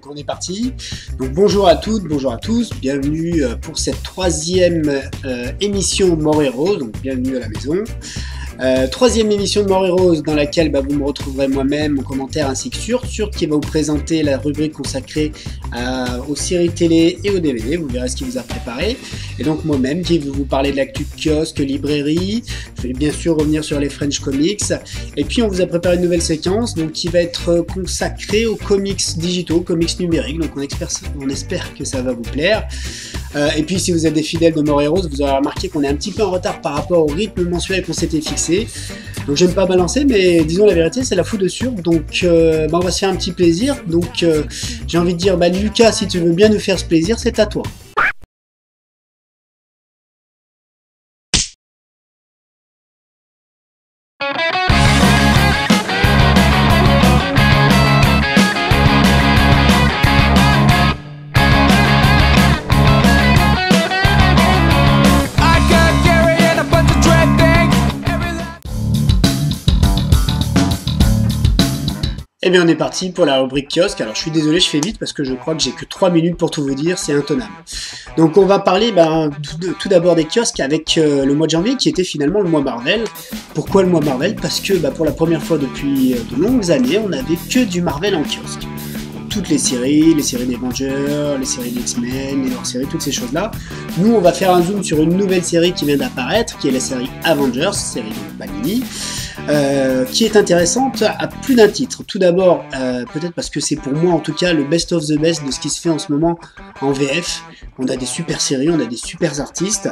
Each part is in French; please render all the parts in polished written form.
Donc on est parti. Donc bonjour à toutes, bonjour à tous, bienvenue pour cette troisième émission Mort et Rose, donc bienvenue à la maison. Troisième émission de Mort et Rose dans laquelle vous me retrouverez moi-même en commentaire ainsi que Surt qui va vous présenter la rubrique consacrée aux séries télé et aux DVD, vous verrez ce qu'il vous a préparé. Et donc moi-même qui vais vous parler de l'actu kiosque, librairie, je vais bien sûr revenir sur les French Comics. Et puis on vous a préparé une nouvelle séquence donc, qui va être consacrée aux comics digitaux, comics numériques, donc on espère que ça va vous plaire. Et puis si vous êtes des fidèles de Mort et Rose, vous aurez remarqué qu'on est un petit peu en retard par rapport au rythme mensuel qu'on s'était fixé. Donc j'aime pas balancer, mais disons la vérité, c'est la foudre de Surt. Donc on va se faire un petit plaisir. Donc j'ai envie de dire, Lucas, si tu veux bien nous faire ce plaisir, c'est à toi. Et bien on est parti pour la rubrique kiosque. Alors je suis désolé, je fais vite parce que je crois que j'ai que 3 minutes pour tout vous dire, c'est intenable. Donc on va parler tout d'abord des kiosques avec le mois de janvier qui était finalement le mois Marvel. Pourquoi le mois Marvel? Parce que pour la première fois depuis de longues années, on n'avait que du Marvel en kiosque. Toutes les séries d'Avengers, les séries d'X-Men, les hors-séries, toutes ces choses-là. Nous, on va faire un zoom sur une nouvelle série qui vient d'apparaître, qui est la série Avengers, série de Panini, qui est intéressante à plus d'un titre. Tout d'abord, peut-être parce que c'est pour moi en tout cas le best of the best de ce qui se fait en ce moment en VF. On a des super séries, on a des super artistes.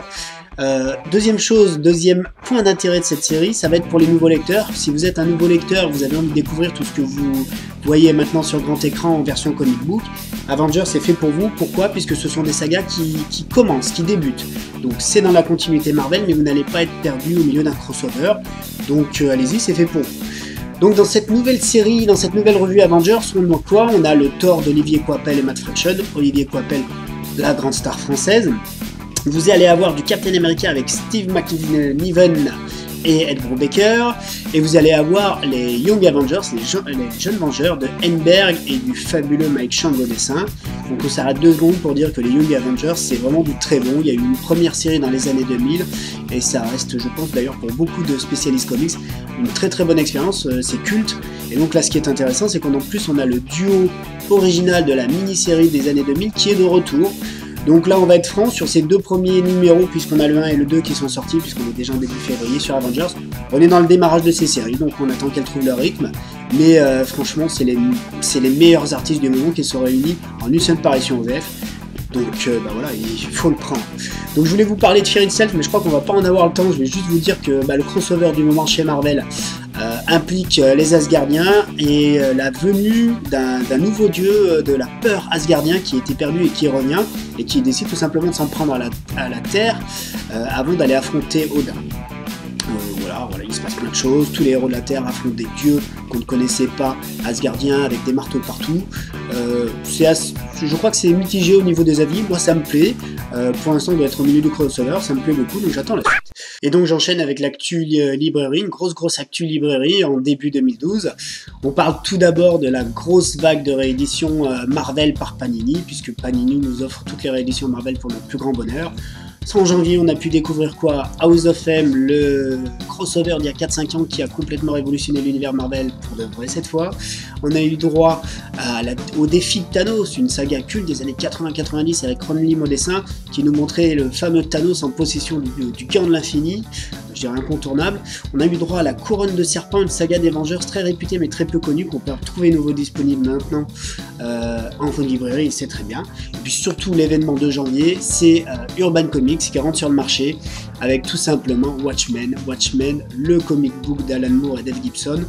Deuxième point d'intérêt de cette série, ça va être pour les nouveaux lecteurs. Si vous êtes un nouveau lecteur, vous avez envie de découvrir tout ce que vous voyez maintenant sur grand écran en version comic book, Avengers c'est fait pour vous. Pourquoi? Puisque ce sont des sagas qui commencent, qui débutent. Donc c'est dans la continuité Marvel, mais vous n'allez pas être perdu au milieu d'un crossover. Donc allez-y, c'est fait pour vous. Donc dans cette nouvelle série, dans cette nouvelle revue Avengers, on a quoi? On a le Thor d'Olivier Coipel et Matt Fraction. Olivier Coipel, la grande star française. Vous allez avoir du Captain America avec Steve McNiven et Ed Brubaker, et vous allez avoir les Young Avengers, les jeunes Vengeurs de Henberg et du fabuleux Mike Chang au dessin. Donc on s'arrête 2 secondes pour dire que les Young Avengers c'est vraiment du très bon. Il y a eu une première série dans les années 2000 et ça reste, je pense d'ailleurs pour beaucoup de spécialistes comics, une très très bonne expérience, c'est culte. Et donc là ce qui est intéressant c'est qu'en plus on a le duo original de la mini-série des années 2000 qui est de retour. Donc là on va être franc sur ces 2 premiers numéros puisqu'on a le 1 et le 2 qui sont sortis puisqu'on est déjà en début février sur Avengers. On est dans le démarrage de ces séries donc on attend qu'elles trouvent leur rythme. Mais franchement c'est les meilleurs artistes du moment qui sont réunis en une seule parution en VF. Donc voilà, il faut le prendre. Donc je voulais vous parler de Fear Itself mais je crois qu'on va pas en avoir le temps. Je vais juste vous dire que le crossover du moment chez Marvel implique les Asgardiens et la venue d'un nouveau dieu de la peur asgardien qui était perdu et qui revient et qui décide tout simplement de s'en prendre à la Terre avant d'aller affronter Odin. Voilà, il se passe plein de choses, tous les héros de la Terre affrontent des dieux qu'on ne connaissait pas, asgardiens, avec des marteaux partout. Je crois que c'est mitigé au niveau des avis, moi ça me plaît. Pour l'instant on doit être au milieu du crossover, ça me plaît beaucoup, donc j'attends la suite. Et donc j'enchaîne avec l'actu librairie, une grosse actu librairie en début 2012. On parle tout d'abord de la grosse vague de réédition Marvel par Panini, puisque Panini nous offre toutes les rééditions Marvel pour notre plus grand bonheur. En janvier, on a pu découvrir quoi? House of M, le crossover d'il y a 4-5 ans qui a complètement révolutionné l'univers Marvel pour de vrai cette fois. On a eu droit au défi de Thanos, une saga culte des années 80-90 avec Ron Lim au dessin qui nous montrait le fameux Thanos en possession du gant de l'infini, je dirais incontournable. On a eu droit à la Couronne de Serpent, une saga des Vengeurs très réputée mais très peu connue qu'on peut retrouver nouveau disponible maintenant en librairie et c'est très bien. Et puis surtout l'événement de janvier, c'est Urban Comics qui rentre sur le marché avec tout simplement Watchmen, le comic book d'Alan Moore et Dave Gibson.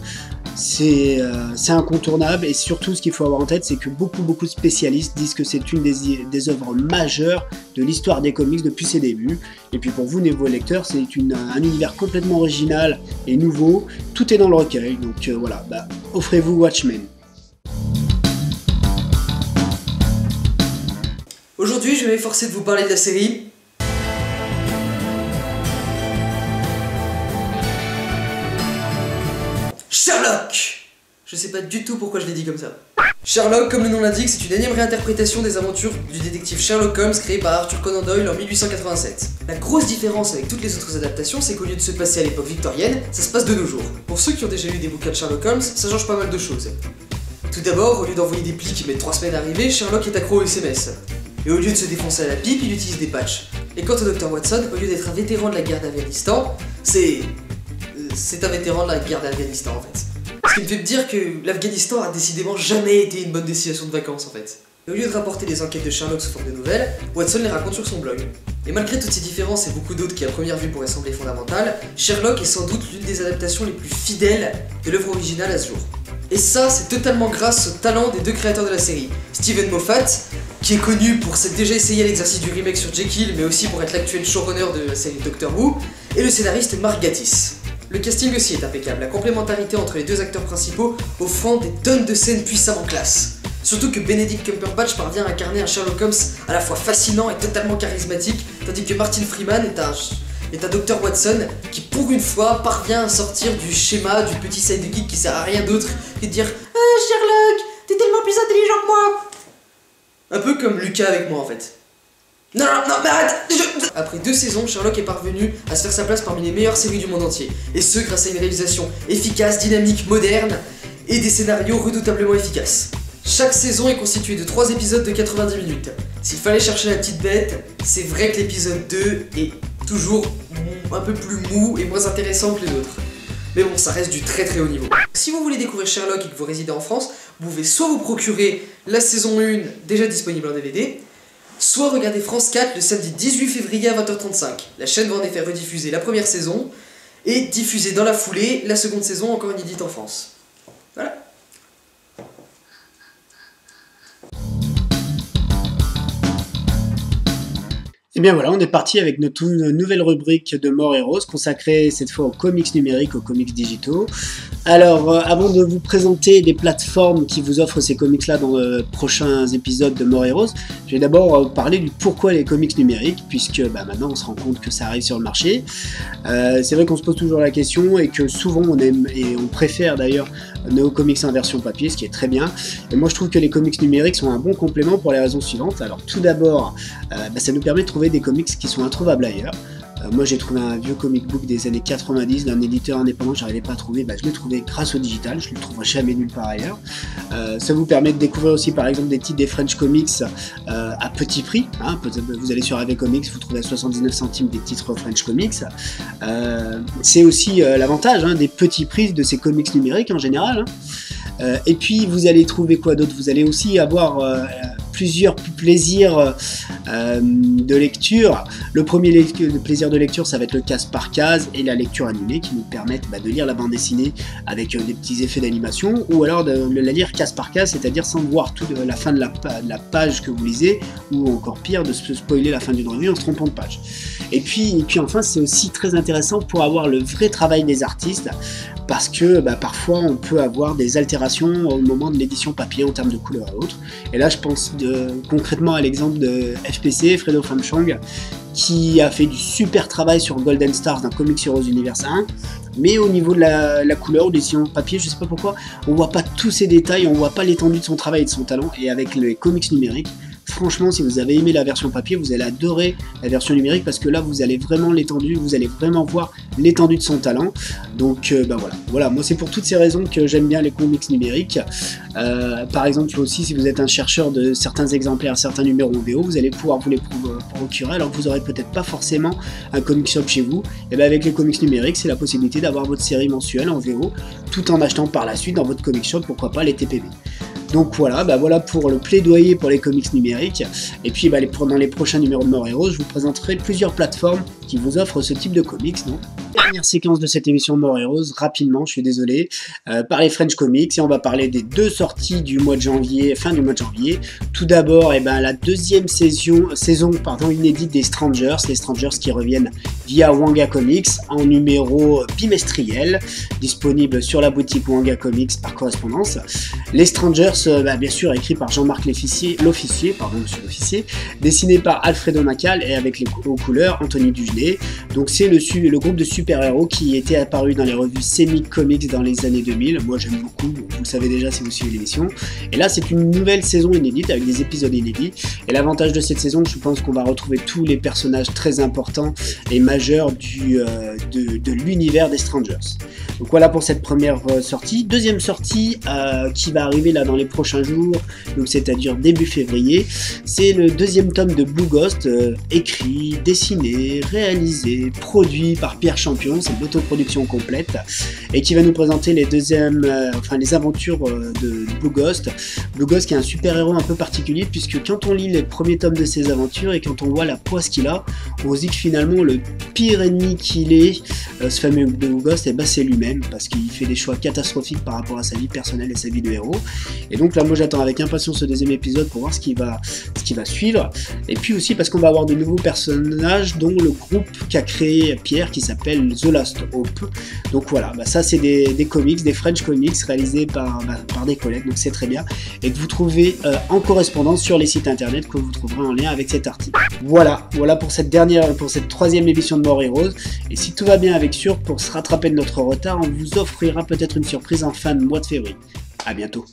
C'est incontournable et surtout ce qu'il faut avoir en tête c'est que beaucoup de spécialistes disent que c'est une des œuvres majeures de l'histoire des comics depuis ses débuts. Et puis pour vous nouveaux lecteurs c'est un univers complètement original et nouveau, tout est dans le recueil donc voilà, offrez-vous Watchmen. Aujourd'hui je vais m'efforcer de vous parler de la série Sherlock. Je sais pas du tout pourquoi je l'ai dit comme ça. Sherlock, comme le nom l'indique, c'est une énième réinterprétation des aventures du détective Sherlock Holmes créé par Arthur Conan Doyle en 1887. La grosse différence avec toutes les autres adaptations, c'est qu'au lieu de se passer à l'époque victorienne, ça se passe de nos jours. Pour ceux qui ont déjà lu des bouquins de Sherlock Holmes, ça change pas mal de choses. Tout d'abord, au lieu d'envoyer des plis qui mettent 3 semaines à arriver, Sherlock est accro aux SMS. Et au lieu de se défoncer à la pipe, il utilise des patchs. Et quant au Dr Watson, au lieu d'être un vétéran de la guerre d'Afghanistan, c'est un vétéran de la guerre d'Afghanistan en fait. Ce qui me fait me dire que l'Afghanistan a décidément jamais été une bonne destination de vacances en fait. Et au lieu de rapporter les enquêtes de Sherlock sous forme de nouvelles, Watson les raconte sur son blog. Et malgré toutes ces différences et beaucoup d'autres qui à première vue pourraient sembler fondamentales, Sherlock est sans doute l'une des adaptations les plus fidèles de l'œuvre originale à ce jour. Et ça, c'est totalement grâce au talent des deux créateurs de la série. Steven Moffat, qui est connu pour s'être déjà essayé à l'exercice du remake sur Jekyll, mais aussi pour être l'actuel showrunner de la série Doctor Who, et le scénariste Mark Gatiss. Le casting aussi est impeccable, la complémentarité entre les deux acteurs principaux offrant des tonnes de scènes puissamment classe. Surtout que Benedict Cumberbatch parvient à incarner un Sherlock Holmes à la fois fascinant et totalement charismatique, tandis que Martin Freeman est un Dr Watson qui pour une fois parvient à sortir du schéma du petit sidekick qui sert à rien d'autre que de dire « Ah Sherlock, t'es tellement plus intelligent que moi !» Un peu comme Lucas avec moi en fait. Non, mais arrête. Après 2 saisons, Sherlock est parvenu à se faire sa place parmi les meilleures séries du monde entier. Et ce, grâce à une réalisation efficace, dynamique, moderne, et des scénarios redoutablement efficaces. Chaque saison est constituée de 3 épisodes de 90 minutes. S'il fallait chercher la petite bête, c'est vrai que l'épisode 2 est toujours un peu plus mou et moins intéressant que les autres. Mais bon, ça reste du très très haut niveau. Si vous voulez découvrir Sherlock et que vous résidez en France, vous pouvez soit vous procurer la saison 1 déjà disponible en DVD, soit regarder France 4 le samedi 18 février à 20h35. La chaîne va en effet rediffuser la première saison et diffuser dans la foulée la seconde saison encore inédite en France. Voilà. Et bien voilà, on est parti avec notre nouvelle rubrique de Mort et Rose, consacrée cette fois aux comics numériques, aux comics digitaux. Alors, avant de vous présenter les plateformes qui vous offrent ces comics-là dans les prochains épisodes de Mort et Rose, je vais d'abord parler du pourquoi les comics numériques, puisque maintenant on se rend compte que ça arrive sur le marché. C'est vrai qu'on se pose toujours la question et que souvent on aime et on préfère d'ailleurs nos comics en version papier, ce qui est très bien. Et moi je trouve que les comics numériques sont un bon complément pour les raisons suivantes. Alors tout d'abord, ça nous permet de trouver des comics qui sont introuvables ailleurs. Moi j'ai trouvé un vieux comic book des années 90 d'un éditeur indépendant que j'arrivais pas à trouver, je l'ai trouvé grâce au digital, je ne le trouverai jamais nulle part ailleurs. Ça vous permet de découvrir aussi par exemple des titres des French Comics à petit prix, hein. Vous allez sur AV Comics, vous trouvez à 79 centimes des titres French Comics. C'est aussi l'avantage des petits prix de ces comics numériques en général. Et puis vous allez trouver quoi d'autre? Vous allez aussi avoir plusieurs plaisirs de lecture. Le premier plaisir de lecture, ça va être le case par case et la lecture animée qui nous permettent de lire la bande dessinée avec des petits effets d'animation, ou alors de la lire case par case, c'est-à-dire sans voir toute la fin de la page que vous lisez, ou encore pire, de se spoiler la fin d'une revue en se trompant de page. Et puis enfin, c'est aussi très intéressant pour avoir le vrai travail des artistes, parce que parfois on peut avoir des altérations au moment de l'édition papier en termes de couleur et autres. Et là je pense concrètement à l'exemple de FPC, Fredo Famchang, qui a fait du super travail sur Golden Stars d'un Comics Heroes Universe 1, mais au niveau de la couleur ou de l'édition papier, je sais pas pourquoi, on voit pas tous ces détails, on voit pas l'étendue de son travail et de son talent. Et avec les comics numériques, franchement, si vous avez aimé la version papier, vous allez adorer la version numérique, parce que là, vous allez vraiment l'étendue, vous allez vraiment voir l'étendue de son talent. Donc, voilà. Moi, c'est pour toutes ces raisons que j'aime bien les comics numériques. Par exemple, aussi, si vous êtes un chercheur de certains exemplaires, certains numéros en VO, vous allez pouvoir vous les procurer, alors que vous n'aurez peut-être pas forcément un comic shop chez vous. Et avec les comics numériques, c'est la possibilité d'avoir votre série mensuelle en VO, tout en achetant par la suite dans votre comic shop, pourquoi pas les TPB. Donc voilà pour le plaidoyer pour les comics numériques. Et puis dans les prochains numéros de Mort et Rose, je vous présenterai plusieurs plateformes qui vous offrent ce type de comics. Donc, dernière séquence de cette émission Mort et Rose, rapidement, je suis désolé, par les French Comics, et on va parler des 2 sorties du mois de janvier, fin du mois de janvier. Tout d'abord, la deuxième saison inédite des Strangers, les Strangers qui reviennent via Wanga Comics en numéro bimestriel, disponible sur la boutique Wanga Comics par correspondance. Les Strangers bien sûr écrit par Jean-Marc l'Officier, dessiné par Alfredo Macal et avec aux couleurs Anthony Dugenet. Donc c'est le groupe de super-héros qui était apparu dans les revues Semi Comics dans les années 2000. Moi j'aime beaucoup, vous le savez déjà si vous suivez l'émission. Et là c'est une nouvelle saison inédite avec des épisodes inédits. Et l'avantage de cette saison, je pense qu'on va retrouver tous les personnages très importants et majeurs de l'univers des Strangers. Donc voilà pour cette première sortie. Deuxième sortie qui va arriver là dans les prochains jours, donc c'est-à-dire début février, c'est le deuxième tome de Blue Ghost, écrit, dessiné, réalisé, produit par Pierre Champion, c'est une autoproduction complète, et qui va nous présenter les aventures de Blue Ghost. Blue Ghost qui est un super-héros un peu particulier, puisque quand on lit les premiers tomes de ses aventures et quand on voit la poisse qu'il a, on se dit que finalement le pire ennemi qu'il est, ce fameux Blue Ghost, c'est lui-même, parce qu'il fait des choix catastrophiques par rapport à sa vie personnelle et sa vie de héros. Et donc là moi j'attends avec impatience ce deuxième épisode pour voir ce qui va suivre, et puis aussi parce qu'on va avoir de nouveaux personnages dont le groupe qu'a créé Pierre qui s'appelle The Last Hope. Donc voilà, ça c'est des comics, des French comics réalisés par des collègues, donc c'est très bien, et que vous trouvez en correspondance sur les sites internet que vous trouverez en lien avec cet article. Voilà pour cette troisième émission de More Heroes, et si tout va bien avec Sur, pour se rattraper de notre retard, on vous offrira peut-être une surprise en fin de mois de février. À bientôt.